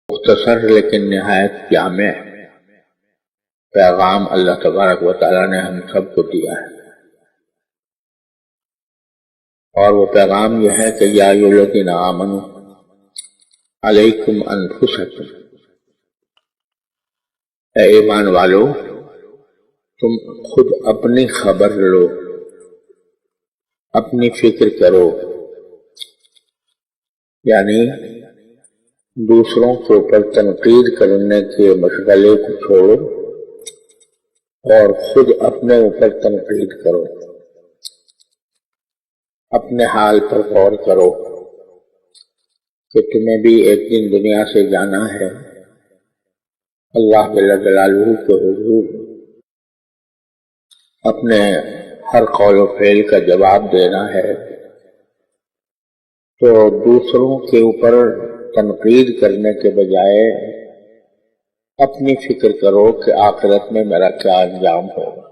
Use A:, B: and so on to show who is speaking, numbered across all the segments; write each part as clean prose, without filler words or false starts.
A: مختصر لیکن نہایت جامع پیغام اللہ تبارک و تعالیٰ نے ہم سب کو دیا ہے، اور وہ پیغام یہ ہے کہ یا ایھا الذین آمنوا علیکم انفسکم، اے ایمان والو تم خود اپنی خبر لو، اپنی فکر کرو، یعنی دوسروں کے اوپر تنقید کرنے کے مشغلے کو چھوڑو اور خود اپنے اوپر تنقید کرو، اپنے حال پر غور کرو کہ تمہیں بھی ایک دن دنیا سے جانا ہے، اللہ جل جلالہ کے حضور اپنے ہر قول و فعل کا جواب دینا ہے، تو دوسروں کے اوپر تنقید کرنے کے بجائے اپنی فکر کرو کہ آخرت میں میرا کیا انجام ہوگا۔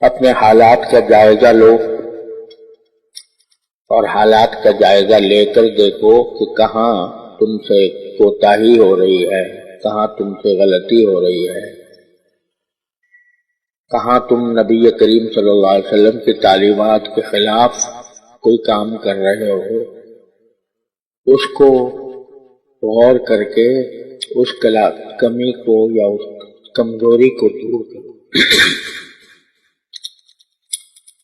A: اپنے حالات کا جائزہ لو اور حالات کا جائزہ لے کر دیکھو کہ کہاں تم سے کوتاہی ہو رہی ہے، کہاں تم سے غلطی ہو رہی ہے، کہاں تم نبی کریم صلی اللہ علیہ وسلم کی تعلیمات کے خلاف کوئی کام کر رہے ہو، اس کو غور کر کے اس کمی کو یا اس کمزوری کو دور کرو،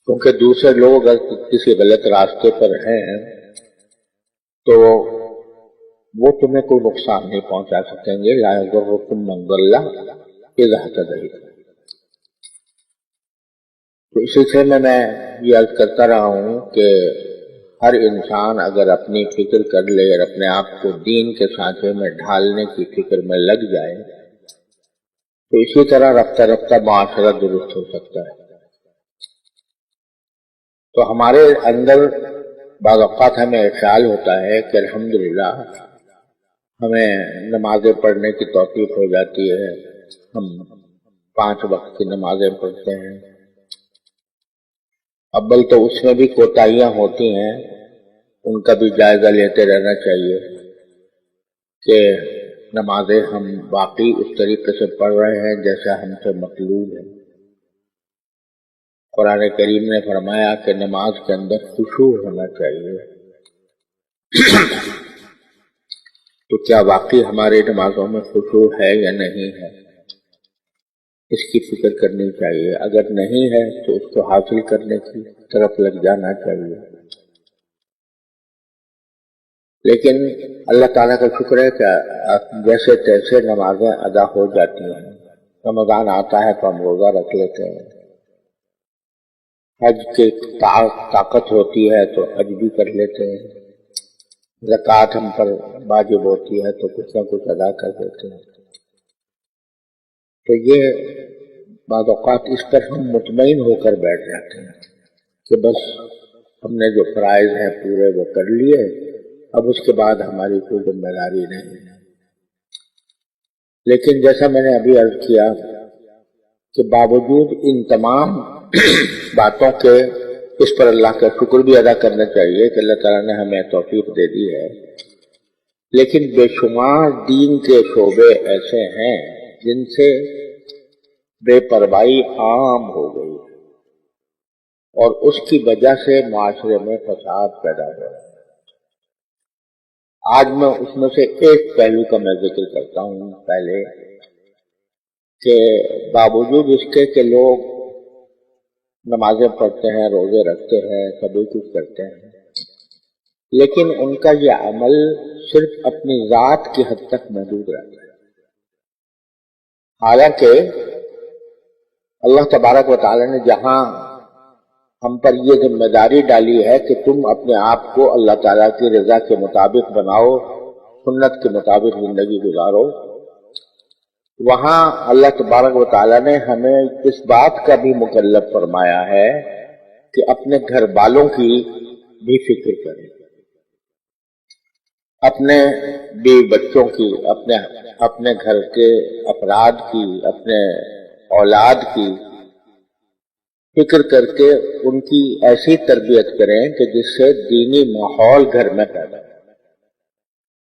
A: کیونکہ دوسرے لوگ اگر کسی غلط راستے پر ہیں تو وہ تمہیں کوئی نقصان نہیں پہنچا سکیں گے، لا یضرکم من ضل اذا اہتدیتم۔ تو اسی سے میں یہ عرض کرتا رہا ہوں کہ ہر انسان اگر اپنی فکر کر لے اور اپنے آپ کو دین کے سانچے میں ڈھالنے کی فکر میں لگ جائے تو اسی طرح رفتہ رفتہ معاشرہ درست ہو سکتا ہے۔ تو ہمارے اندر بعض اوقات ہمیں خیال ہوتا ہے کہ الحمدللہ ہمیں نمازیں پڑھنے کی توفیق ہو جاتی ہے، ہم 5 وقت کی نمازیں پڑھتے ہیں، اول تو اس میں بھی کوتاہیاں ہوتی ہیں، ان کا بھی جائزہ لیتے رہنا چاہیے کہ نمازیں ہم واقعی اس طریقے سے پڑھ رہے ہیں جیسا ہم سے مطلوب ہے۔ قرآن کریم نے فرمایا کہ نماز کے اندر خشوع ہونا چاہیے، تو کیا واقعی ہماری نمازوں میں خشوع ہے یا نہیں ہے، اس کی فکر کرنی چاہیے، اگر نہیں ہے تو اس کو حاصل کرنے کی طرف لگ جانا چاہیے۔ لیکن اللہ تعالیٰ کا شکر ہے کہ جیسے تیسے نمازیں ادا ہو جاتی ہیں، رمضان آتا ہے تو ہم روزہ رکھ لیتے ہیں، حج کی طاقت ہوتی ہے تو حج بھی کر لیتے ہیں، زکوٰۃ ہم پر واجب ہوتی ہے تو کچھ نہ کچھ ادا کر دیتے ہیں۔ تو یہ بعض اوقات اس پر ہم مطمئن ہو کر بیٹھ جاتے ہیں کہ بس ہم نے جو فرائض ہیں پورے وہ کر لیے، اب اس کے بعد ہماری کوئی ذمہ داری نہیں ہے۔ لیکن جیسا میں نے ابھی عرض کیا کہ باوجود ان تمام باتوں کے اس پر اللہ کا شکر بھی ادا کرنا چاہیے کہ اللہ تعالیٰ نے ہمیں توفیق دے دی ہے، لیکن بے شمار دین کے شعبے ایسے ہیں جن سے بے پرواہی عام ہو گئی اور اس کی وجہ سے معاشرے میں فساد پیدا ہو رہا ہے۔ آج میں اس میں سے ایک پہلو کا میں ذکر کرتا ہوں پہلے کہ باوجود اس کے کہ لوگ نمازیں پڑھتے ہیں، روزے رکھتے ہیں، سبھی کچھ کرتے ہیں، لیکن ان کا یہ عمل صرف اپنی ذات کی حد تک محدود رہتا ہے۔ حالانکہ اللہ تبارک و تعالی نے جہاں ہم پر یہ ذمہ داری ڈالی ہے کہ تم اپنے آپ کو اللہ تعالیٰ کی رضا کے مطابق بناؤ، سنت کے مطابق زندگی گزارو، وہاں اللہ تبارک و تعالیٰ نے ہمیں اس بات کا بھی مکلف فرمایا ہے کہ اپنے گھر والوں کی بھی فکر کریں، اپنے بیوی بچوں کی، اپنے گھر کے افراد کی، اپنے اولاد کی فکر کر کے ان کی ایسی تربیت کریں کہ جس سے دینی ماحول گھر میں پیدا ہو۔